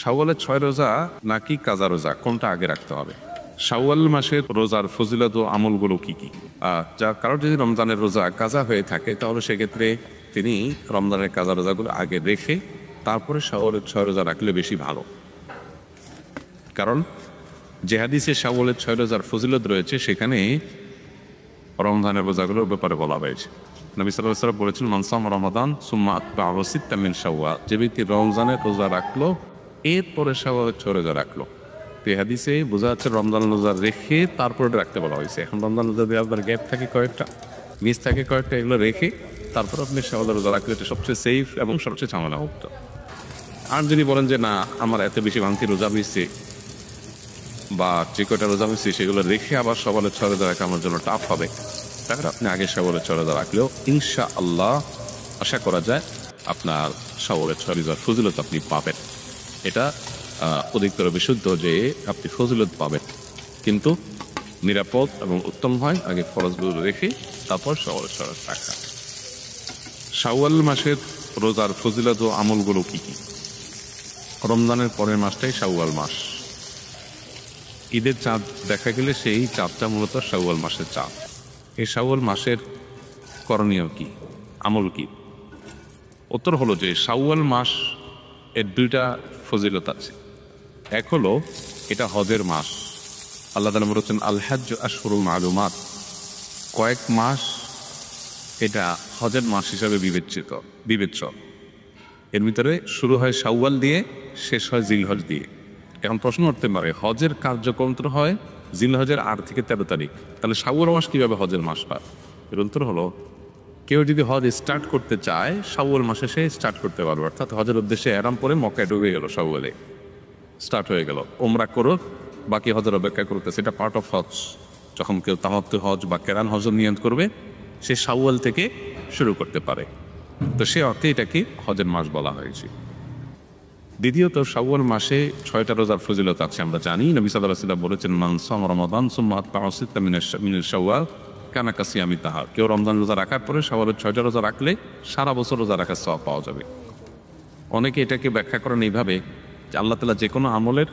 শাওয়ালের 6 রোজা নাকি কাজা রোজা, কোনটা আগে রাখতে হবে? শাওয়াল মাসের রোজার ফজিলত ও আমলগুলো কি কি? যা কারোর যদি রমজানের রোজা কাজা হয়ে থাকে তাহলে সেক্ষেত্রে তিনি রমজানের কাজা রোজাগুলো আগে রেখে তারপরে শাওয়ালের 6 রোজা রাখলে বেশি ভালো। কারণ যে হাদিসে শাওয়ালের 6 রোজার ফজিলত রয়েছে সেখানে রমজানের রোজাগুলোর ব্যাপারে বলা হয়েছে। নবী সাল্লাল্লাহু আলাইহি ওয়াসাল্লাম বলেছেন, মান সামা রমাদান সুম্মা আতবা'আহু সিত্তাম মিন শাওয়াল, যে ব্যক্তি রমজানের রোজা রাখলো এরপরে শাওয়ালের 6 রোজা রাখলো। তো এই হাদিসে বোঝা যাচ্ছে রমজান রোজা রেখে তারপরে রাখতে বলা হয়েছে। এখন রমজান রোজা দিয়ে আপনার গ্যাপ থাকে কয়েকটা, মিস থাকে কয়েকটা, এগুলো রেখে তারপর আপনি শাওয়ালের রোজা রাখলে এটা সবচেয়ে সেফ এবং সবচেয়ে ঝামেলা মুক্ত। আর যদি বলেন যে না আমার এত বেশি ভাঙতি রোজা মিশছে বা যে কয়টা রোজা মিশছে সেগুলো রেখে আবার শাওয়ালের 6 রোজা রাখা আমার জন্য টাফ হবে, তাহলে আপনি আগে শাওয়ালের 6 রোজা রাখলেও ইনশাআল্লাহ আশা করা যায় আপনার শাওয়ালের 6 রোজার ফজিলত আপনি পাবেন। এটা অধিকতর বিশুদ্ধ যে আপনি ফজিলত পাবেন, কিন্তু নিরাপদ এবং উত্তম হয় আগে ফরজগুলো রেখে তারপর শাওয়ালের 6 রোজা রাখা। শাওয়াল মাসের রোজার ফজিলত ও আমলগুলো কি কি? রমজানের পরের মাসটাই শাওয়াল মাস। ঈদের চাঁদ দেখা গেলে সেই চাঁদটা মূলত শাওয়াল মাসের চাঁদ। এই শাওয়াল মাসের করণীয় কি, আমল কি? উত্তর হলো যে শাওয়াল মাস এর 2টা ফজিলত আছে। এক হলো এটা হজের মাস। আল্লাহ তাআলা বলেছেন আল হজ্জু আশহুরুম মালুমাত, কয়েক মাস এটা হজের মাস হিসাবে বিবেচ্য। এর ভিতরে শুরু হয় শাওয়াল দিয়ে, শেষ হয় জিলহজ দিয়ে। এখন প্রশ্ন উঠতে পারে হজের কার্যক্রম তো হয় জিলহজের 8 থেকে 13 তারিখ, তাহলে শাওয়াল মাস কিভাবে হজের মাস পায়? এর উত্তর হলো কেউ যদি হজ স্টার্ট করতে চায় শাওয়াল মাসে সে স্টার্ট করতে পারবে, অর্থাৎ হজের উদ্দেশ্যে এহরাম পরে মক্কায় ঢুকে গেল, শাওয়ালে স্টার্ট হয়ে গেল, ওমরা করো, বাকি হজের অপেক্ষা করতেছে। এটা পার্ট অফ হজ। যখন কেউ তামাত্তু হজ বা কেরান হজের নিয়ত করবে সে শাওয়াল থেকে শুরু করতে পারে। তো সে অর্থে এটাকে হজের মাস বলা হয়েছে। দ্বিতীয়ত শাওয়াল মাসে 6টা রোজার ফজিলত আছে আমরা জানি। নবী সাল্লাল্লাহু আলাইহি ওয়াসাল্লাম বলেছেন মান সামা রমাদান সুম্মা আতবা'আহু সিত্তাম মিন শাওয়াল কানা কাসিয়ামি তাহার, কেউ রমজান রোজা রাখার পরে শাওয়ালের 6টা রোজা রাখলে সারা বছর রোজা রাখার সওয়াব পাওয়া যাবে। অনেকে এটাকে ব্যাখ্যা করেন এইভাবে যে আল্লাহ তাআলা যে কোনো আমলের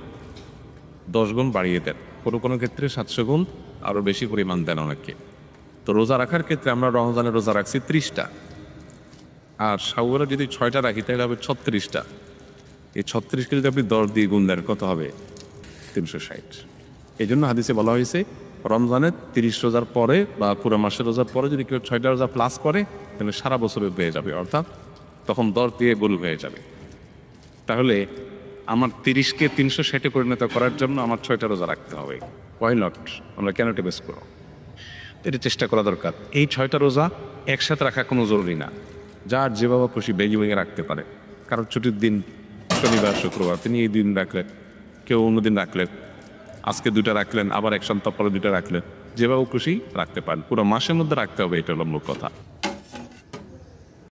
10 গুণ বাড়িয়ে দেন, কোনো ক্ষেত্রে 700 গুণ আরও বেশি পরিমাণ দেন অনেককে। তো রোজা রাখার ক্ষেত্রে আমরা রমজানের রোজা রাখছি 30টা, আর শাওয়ালে যদি 6টা রাখি তাহলে হবে 36টা। এই 36কে যদি আপনি 10 দিয়ে গুণ দেন কত হবে? 360। এই জন্য হাদিসে বলা হয়েছে রমজানের 30 রোজার পরে বা পুরো মাসের রোজার পরে যদি কেউ 6টা রোজা প্লাস করে তাহলে সারা বছরে পেয়ে যাবে, অর্থাৎ তখন 10 দিয়ে গুণ হয়ে যাবে। তাহলে আমার 30কে 360-এ পরিণত করার জন্য আমার 6টা রোজা রাখতে হবে। Why not? আমরা কেন টেবেস করো? এটা চেষ্টা করা দরকার। এই 6টা রোজা একসাথে রাখা কোনো জরুরি না, যার যেভাবে খুশি বেগে বেগে রাখতে পারে। কারোর ছুটির দিন শনিবার শুক্রবার, তিনি এই দিন রাখলেন, কেউ অন্যদিন রাখলেন, আজকে 2টা রাখলেন, আবার এক সপ্তাহ পরে 2টা রাখলেন, যেভাবে খুশি রাখতে পারেন। পুরো মাসের মধ্যে রাখতে হবে, এটা হলো মূল কথা।